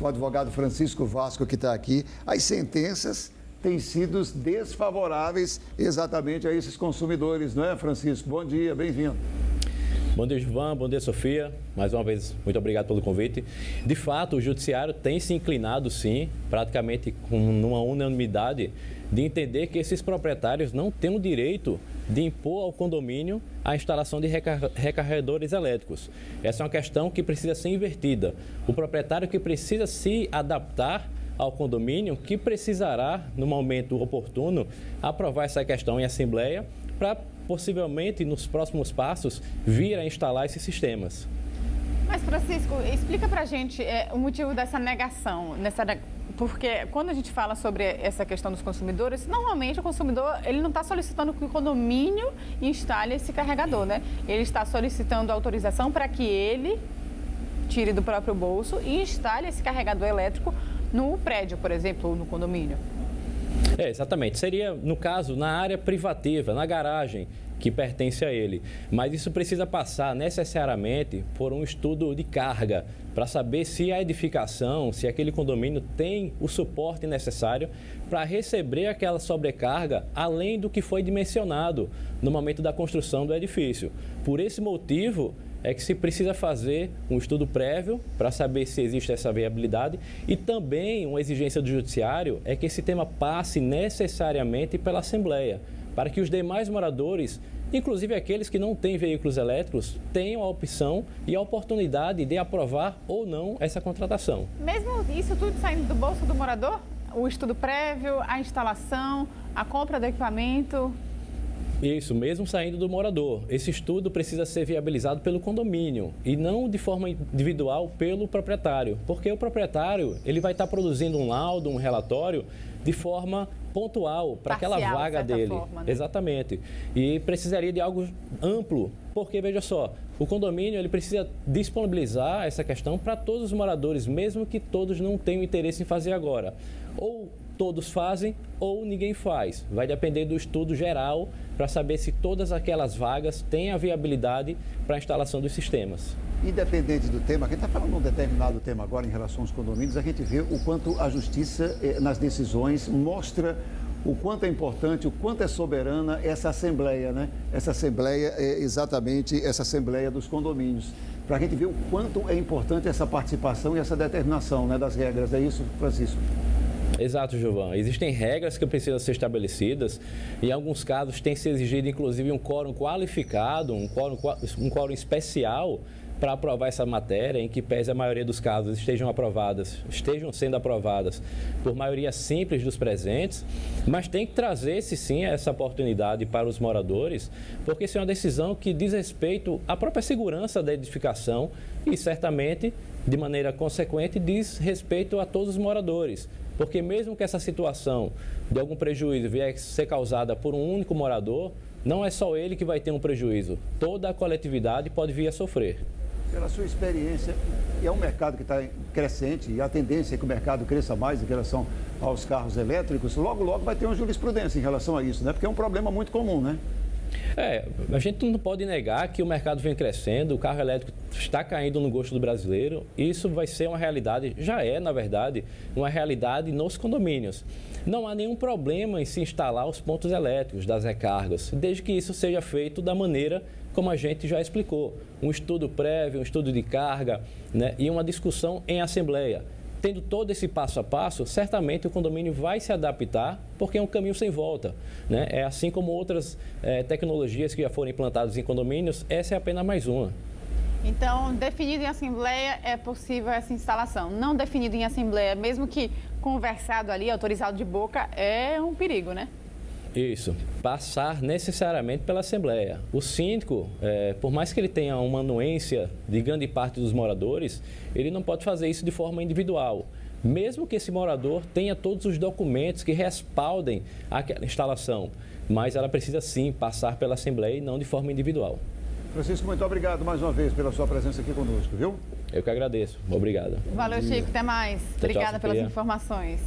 com o advogado Francisco Vasco, que está aqui. As sentenças têm sido desfavoráveis exatamente a esses consumidores, não é, Francisco? Bom dia, bem-vindo. Bom dia, Gilvan. Bom dia, Sofia. Mais uma vez, muito obrigado pelo convite. De fato, o Judiciário tem se inclinado, sim, praticamente com uma unanimidade, de entender que esses proprietários não têm o direito de impor ao condomínio a instalação de recarregadores elétricos. Essa é uma questão que precisa ser invertida. O proprietário que precisa se adaptar ao condomínio, que precisará, no momento oportuno, aprovar essa questão em assembleia para possivelmente, nos próximos passos, vir a instalar esses sistemas. Mas, Francisco, explica para a gente o motivo dessa negação, porque quando a gente fala sobre essa questão dos consumidores, normalmente o consumidor ele não está solicitando que o condomínio instale esse carregador, né? Ele está solicitando autorização para que ele tire do próprio bolso e instale esse carregador elétrico no prédio, por exemplo, ou no condomínio. Exatamente. Seria, no caso, na área privativa, na garagem que pertence a ele. Mas isso precisa passar necessariamente por um estudo de carga para saber se a edificação, se aquele condomínio tem o suporte necessário para receber aquela sobrecarga além do que foi dimensionado no momento da construção do edifício. Por esse motivo, é que se precisa fazer um estudo prévio para saber se existe essa viabilidade e também uma exigência do Judiciário é que esse tema passe necessariamente pela Assembleia, para que os demais moradores, inclusive aqueles que não têm veículos elétricos, tenham a opção e a oportunidade de aprovar ou não essa contratação. Mesmo isso tudo saindo do bolso do morador? O estudo prévio, a instalação, a compra do equipamento? Isso, mesmo saindo do morador. Esse estudo precisa ser viabilizado pelo condomínio e não de forma individual pelo proprietário, porque o proprietário ele vai estar produzindo um laudo, um relatório de forma pontual para aquela vaga dele. Forma, né? Exatamente. E precisaria de algo amplo, porque veja só, o condomínio ele precisa disponibilizar essa questão para todos os moradores, mesmo que todos não tenham interesse em fazer agora. Ou todos fazem ou ninguém faz. Vai depender do estudo geral para saber se todas aquelas vagas têm a viabilidade para a instalação dos sistemas. Independente do tema, quem está falando de um determinado tema agora em relação aos condomínios, a gente vê o quanto a justiça nas decisões mostra o quanto é importante, o quanto é soberana essa assembleia, né? Essa assembleia é exatamente essa assembleia dos condomínios. Para a gente ver o quanto é importante essa participação e essa determinação, né, das regras. É isso, Francisco? Exato, Gilvan. Existem regras que precisam ser estabelecidas. Em alguns casos tem se exigido, inclusive, um quórum qualificado, um quórum especial para aprovar essa matéria, em que pese a maioria dos casos estejam sendo aprovadas por maioria simples dos presentes, mas tem que trazer, sim, essa oportunidade para os moradores, porque isso é uma decisão que diz respeito à própria segurança da edificação e, certamente, de maneira consequente, diz respeito a todos os moradores. Porque mesmo que essa situação de algum prejuízo vier a ser causada por um único morador, não é só ele que vai ter um prejuízo. Toda a coletividade pode vir a sofrer. Pela sua experiência, é um mercado que está crescente e a tendência é que o mercado cresça mais em relação aos carros elétricos, logo vai ter uma jurisprudência em relação a isso, né? Porque é um problema muito comum, né? A gente não pode negar que o mercado vem crescendo, o carro elétrico está caindo no gosto do brasileiro. Isso vai ser uma realidade, já é, na verdade, uma realidade nos condomínios. Não há nenhum problema em se instalar os pontos elétricos das recargas, desde que isso seja feito da maneira como a gente já explicou. Um estudo prévio, um estudo de carga, né, e uma discussão em assembleia. Tendo todo esse passo a passo, certamente o condomínio vai se adaptar, porque é um caminho sem volta, né? É assim como outras tecnologias que já foram implantadas em condomínios, essa é apenas mais uma. Então, definido em assembleia, é possível essa instalação. Não definido em assembleia, mesmo que conversado ali, autorizado de boca, é um perigo, né? Isso, passar necessariamente pela Assembleia. O síndico, por mais que ele tenha uma anuência de grande parte dos moradores, ele não pode fazer isso de forma individual. Mesmo que esse morador tenha todos os documentos que respaldem aquela instalação, mas ela precisa sim passar pela Assembleia e não de forma individual. Francisco, muito obrigado mais uma vez pela sua presença aqui conosco, viu? Eu que agradeço. Obrigado. Valeu, Chico. Até mais. Obrigada pelas informações.